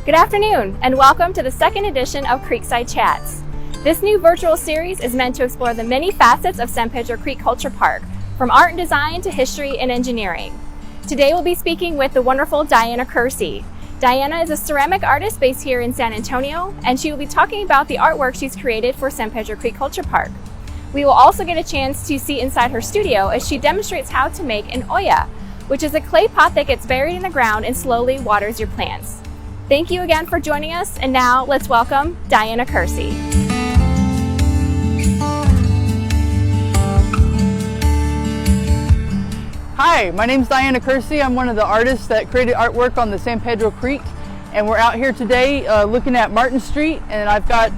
Good afternoon, and welcome to the second edition of Creekside Chats. This new virtual series is meant to explore the many facets of San Pedro Creek Culture Park, from art and design to history and engineering. Today we'll be speaking with the wonderful Diana Kersey. Diana is a ceramic artist based here in San Antonio, and she will be talking about the artwork she's created for San Pedro Creek Culture Park. We will also get a chance to see inside her studio as she demonstrates how to make an olla, which is a clay pot that gets buried in the ground and slowly waters your plants. Thank you again for joining us, and now let's welcome Diana Kersey. Hi, my name is Diana Kersey. I'm one of the artists that created artwork on the San Pedro Creek, and we're out here today looking at Martin Street, and I've got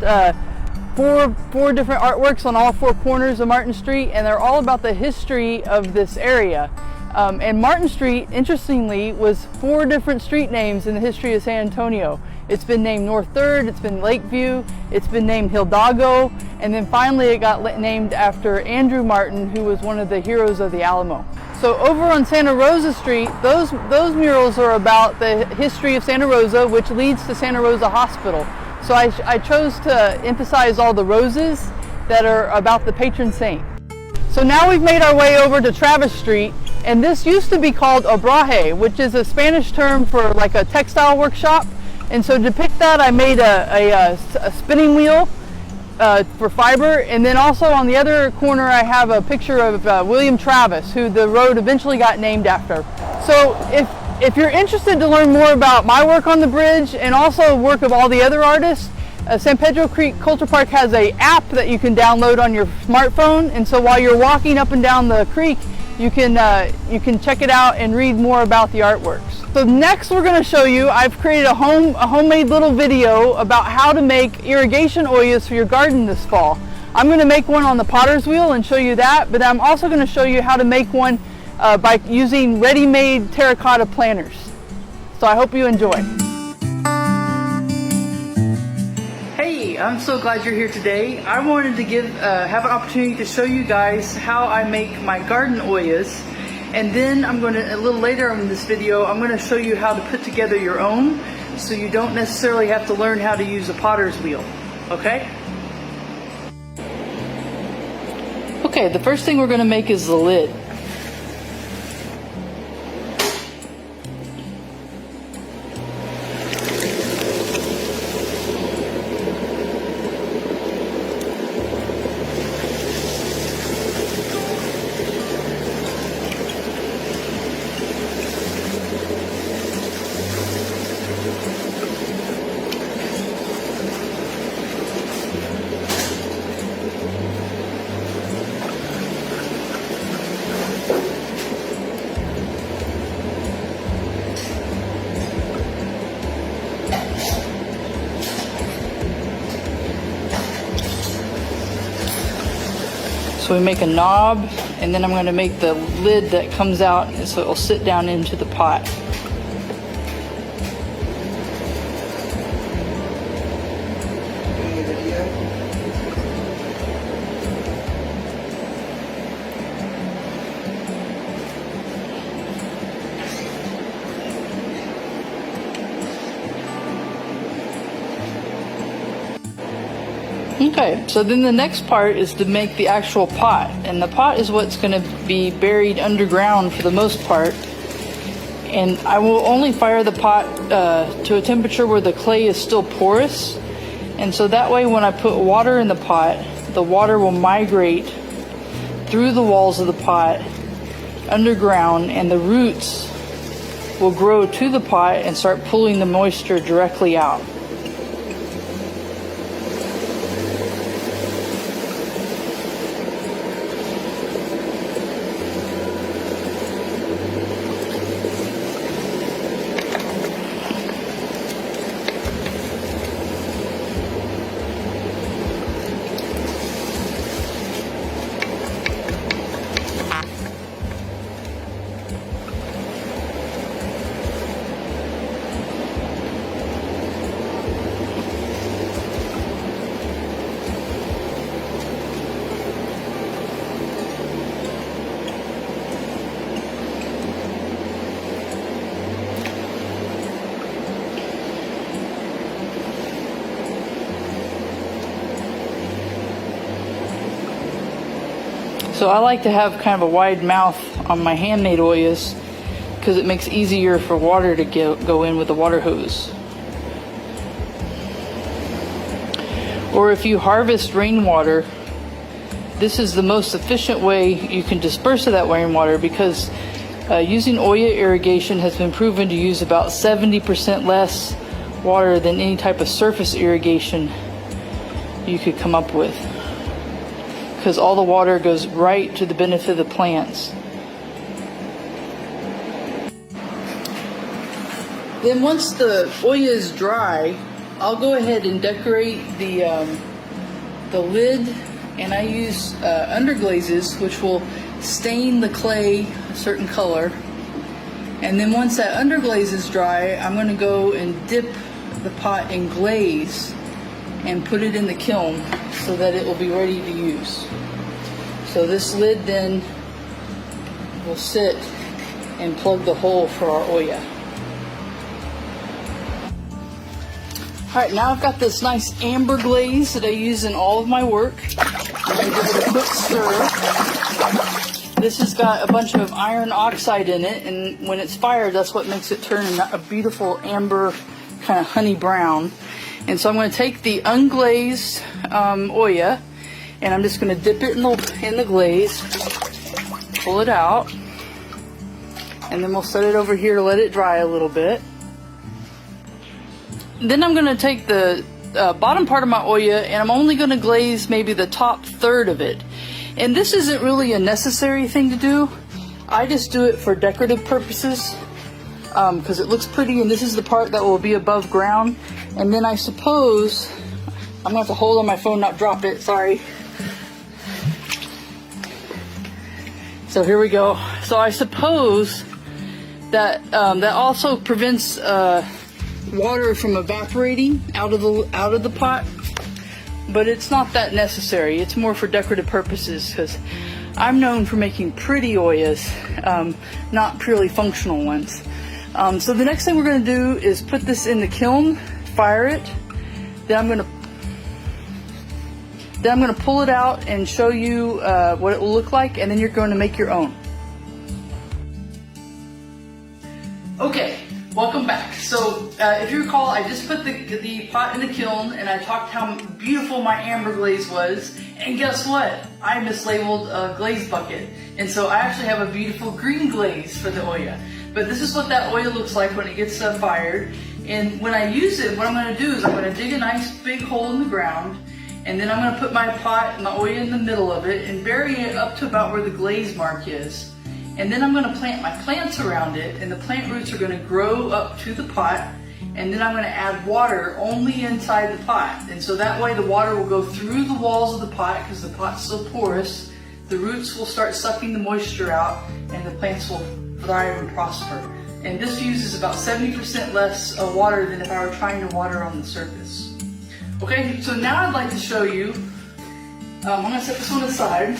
four different artworks on all four corners of Martin Street, and they're all about the history of this area. And Martin Street, interestingly, was four different street names in the history of San Antonio. It's been named North 3rd, it's been Lakeview, it's been named Hidalgo, and then finally it got named after Andrew Martin, who was one of the heroes of the Alamo. So over on Santa Rosa Street, those murals are about the history of Santa Rosa, which leads to Santa Rosa Hospital. So I chose to emphasize all the roses that are about the patron saint. So now we've made our way over to Travis Street, and this used to be called obraje, which is a Spanish term for like a textile workshop. And so to depict that, I made a spinning wheel for fiber, and then also on the other corner I have a picture of William Travis, who the road eventually got named after. So if you're interested to learn more about my work on the bridge and also work of all the other artists, San Pedro Creek Culture Park has an app that you can download on your smartphone, and so while you're walking up and down the creek, you can check it out and read more about the artworks. So next we're going to show you, I've created a homemade little video about how to make irrigation ollas for your garden this fall. I'm going to make one on the potter's wheel and show you that, but I'm also going to show you how to make one by using ready-made terracotta planters. So I hope you enjoy. Hey, I'm so glad you're here today. I wanted to have an opportunity to show you guys how I make my garden ollas, and then I'm going to, a little later in this video, I'm going to show you how to put together your own, so you don't necessarily have to learn how to use a potter's wheel. Okay? Okay, the first thing we're going to make is the lid. So we make a knob, and then I'm going to make the lid that comes out so it will sit down into the pot. Okay, so then the next part is to make the actual pot, and the pot is what's going to be buried underground for the most part, and I will only fire the pot to a temperature where the clay is still porous, and so that way when I put water in the pot, the water will migrate through the walls of the pot underground, and the roots will grow to the pot and start pulling the moisture directly out. So I like to have kind of a wide mouth on my handmade ollas because it makes it easier for water to go in with the water hose. Or if you harvest rainwater, this is the most efficient way you can disperse of that rainwater, because using olla irrigation has been proven to use about 70% less water than any type of surface irrigation you could come up with, because all the water goes right to the benefit of the plants. Then once the olla is dry, I'll go ahead and decorate the lid, and I use underglazes, which will stain the clay a certain color. And then once that underglaze is dry, I'm going to go and dip the pot in glaze and put it in the kiln so that it will be ready to use. So this lid then will sit and plug the hole for our olla. Alright, now I've got this nice amber glaze that I use in all of my work. I'm going to give it a quick stir. This has got a bunch of iron oxide in it, and when it's fired, that's what makes it turn a beautiful amber, kind of honey brown. And so I'm going to take the unglazed olla, and I'm just going to dip it in the glaze, pull it out, and then we'll set it over here to let it dry a little bit. Then I'm going to take the bottom part of my olla, and I'm only going to glaze maybe the top third of it. And this isn't really a necessary thing to do. I just do it for decorative purposes because it looks pretty, and this is the part that will be above ground. And then I suppose I'm going to have to hold on my phone, not drop it, sorry. So here we go. So I suppose that that also prevents water from evaporating out of the pot, but it's not that necessary. It's more for decorative purposes, because I'm known for making pretty ollas, not purely functional ones. So the next thing we're going to do is put this in the kiln, fire it. Then I'm going to pull it out and show you what it will look like, and then you're going to make your own. Okay. Welcome back. So if you recall, I just put the pot in the kiln, and I talked how beautiful my amber glaze was, and guess what? I mislabeled a glaze bucket, and so I actually have a beautiful green glaze for the olla. But this is what that olla looks like when it gets fired, and when I use it, what I'm going to do is I'm going to dig a nice big hole in the ground, and then I'm going to put my pot, my olla in the middle of it, and bury it up to about where the glaze mark is. And then I'm going to plant my plants around it, and the plant roots are going to grow up to the pot, and then I'm going to add water only inside the pot. And so that way the water will go through the walls of the pot, because the pot's so porous. The roots will start sucking the moisture out, and the plants will thrive and prosper. And this uses about 70% less water than if I were trying to water on the surface. Okay, so now I'd like to show you, I'm going to set this one aside.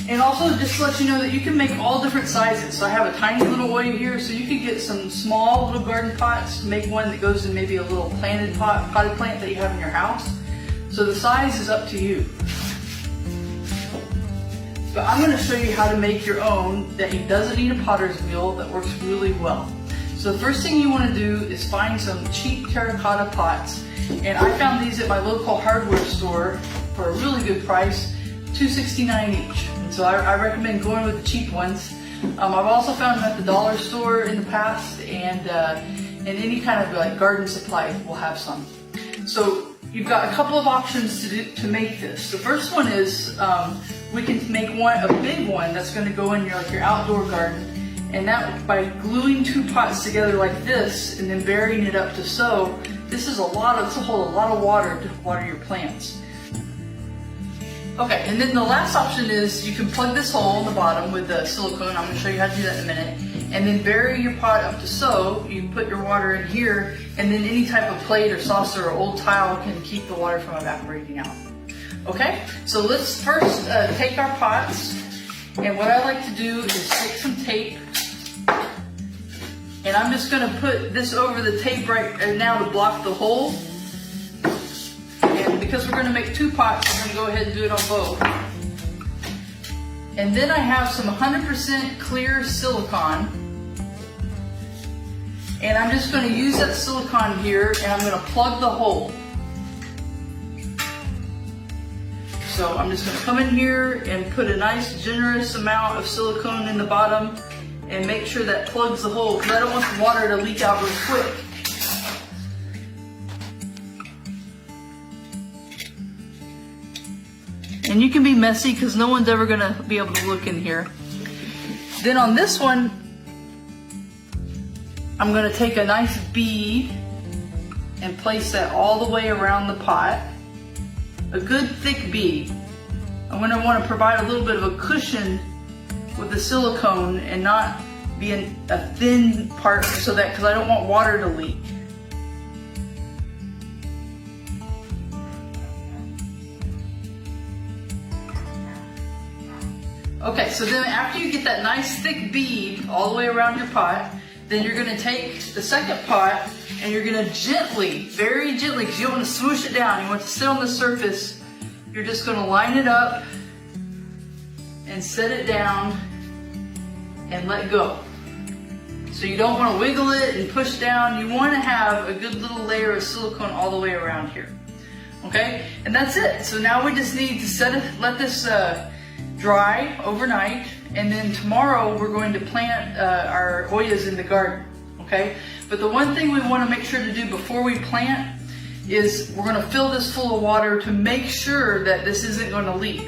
And also, just to let you know that you can make all different sizes. So I have a tiny little olla here, so you could get some small little garden pots to make one that goes in maybe a little potted plant that you have in your house. So the size is up to you. But I'm going to show you how to make your own that doesn't need a potter's wheel, that works really well. So the first thing you want to do is find some cheap terracotta pots. And I found these at my local hardware store for a really good price, $2.69 each. So I recommend going with the cheap ones. I've also found them at the dollar store in the past, and any kind of like garden supply will have some. So you've got a couple of options to make this. The first one is we can make a big one that's going to go in your outdoor garden, and that by gluing two pots together like this and then burying it up to sow. This will hold a lot of water to water your plants. Okay, and then the last option is you can plug this hole in the bottom with the silicone. I'm going to show you how to do that in a minute. And then bury your pot up to sow. You can put your water in here, and then any type of plate or saucer or old tile can keep the water from evaporating out. Okay, so let's first take our pots, and what I like to do is take some tape, and I'm just going to put this over the tape right now to block the hole. And because we're going to make two pots, I'm going to go ahead and do it on both. And then I have some 100% clear silicone. And I'm just going to use that silicone here and I'm going to plug the hole. So I'm just going to come in here and put a nice generous amount of silicone in the bottom and make sure that plugs the hole because I don't want the water to leak out real quick. And you can be messy because no one's ever going to be able to look in here. Then on this one, I'm going to take a nice bead and place that all the way around the pot. A good thick bead. I'm going to want to provide a little bit of a cushion with the silicone and not be a thin part so that, because I don't want water to leak. Okay, so then after you get that nice thick bead all the way around your pot, then you're going to take the second pot and you're going to gently, very gently, because you don't want to smoosh it down, you want it to sit on the surface, you're just going to line it up and set it down and let go. So you don't want to wiggle it and push down, you want to have a good little layer of silicone all the way around here. Okay, and that's it. So now we just need to let this dry overnight, and then tomorrow we're going to plant our ollas in the garden, okay? But the one thing we want to make sure to do before we plant is we're going to fill this full of water to make sure that this isn't going to leak.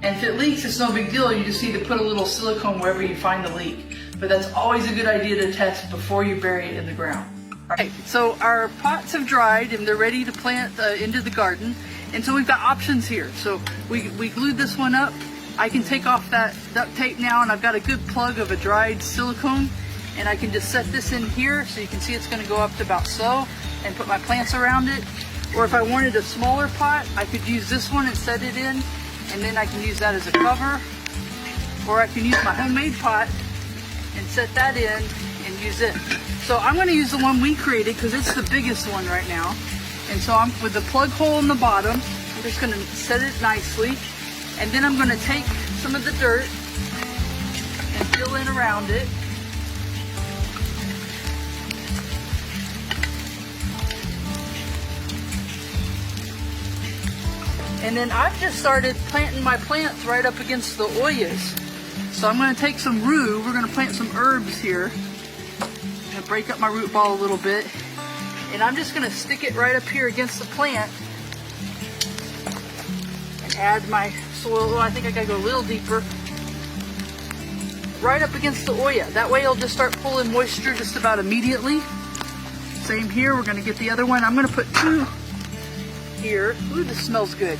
And if it leaks, it's no big deal. You just need to put a little silicone wherever you find the leak. But that's always a good idea to test before you bury it in the ground. All right, so our pots have dried and they're ready to plant into the garden. And so we've got options here. So we glued this one up. I can take off that duct tape now and I've got a good plug of a dried silicone and I can just set this in here so you can see it's going to go up to about so and put my plants around it. Or if I wanted a smaller pot, I could use this one and set it in and then I can use that as a cover. Or I can use my homemade pot and set that in and use it. So I'm going to use the one we created because it's the biggest one right now. And so I'm with the plug hole in the bottom, I'm just going to set it nicely. And then I'm going to take some of the dirt and fill in around it. And then I've just started planting my plants right up against the ollas. So I'm going to take some rue, we're going to plant some herbs here. I'm going to break up my root ball a little bit. And I'm just going to stick it right up here against the plant. And add my soil. Oh, I think I gotta go a little deeper. Right up against the olla. That way it'll just start pulling moisture just about immediately. Same here, we're gonna get the other one. I'm gonna put 2 here. Ooh, this smells good.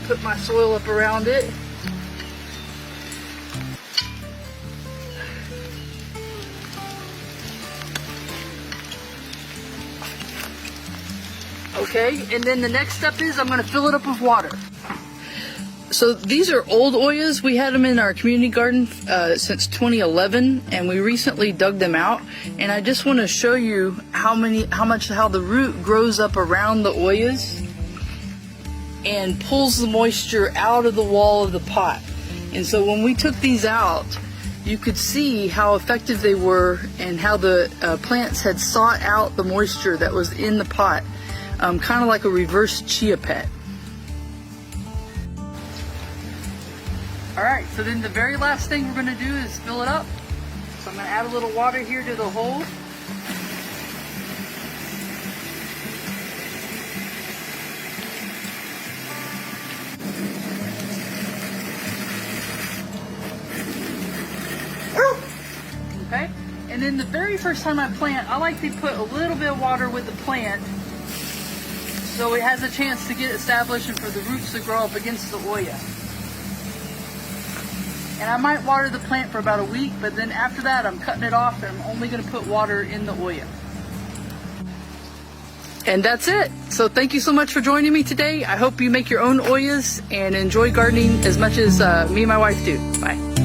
Put my soil up around it. Okay, and then the next step is I'm going to fill it up with water. So these are old ollas. We had them in our community garden since 2011, and we recently dug them out. And I just want to show you how the root grows up around the ollas and pulls the moisture out of the wall of the pot. And so when we took these out, you could see how effective they were and how the plants had sought out the moisture that was in the pot. Kind of like a reverse chia pet. Alright, so then the very last thing we're going to do is fill it up. So I'm going to add a little water here to the hole. Okay, and then the very first time I plant, I like to put a little bit of water with the plant so it has a chance to get established and for the roots to grow up against the olla. And I might water the plant for about a week, but then after that I'm cutting it off and I'm only going to put water in the olla. And that's it. So thank you so much for joining me today. I hope you make your own ollas and enjoy gardening as much as me and my wife do. Bye.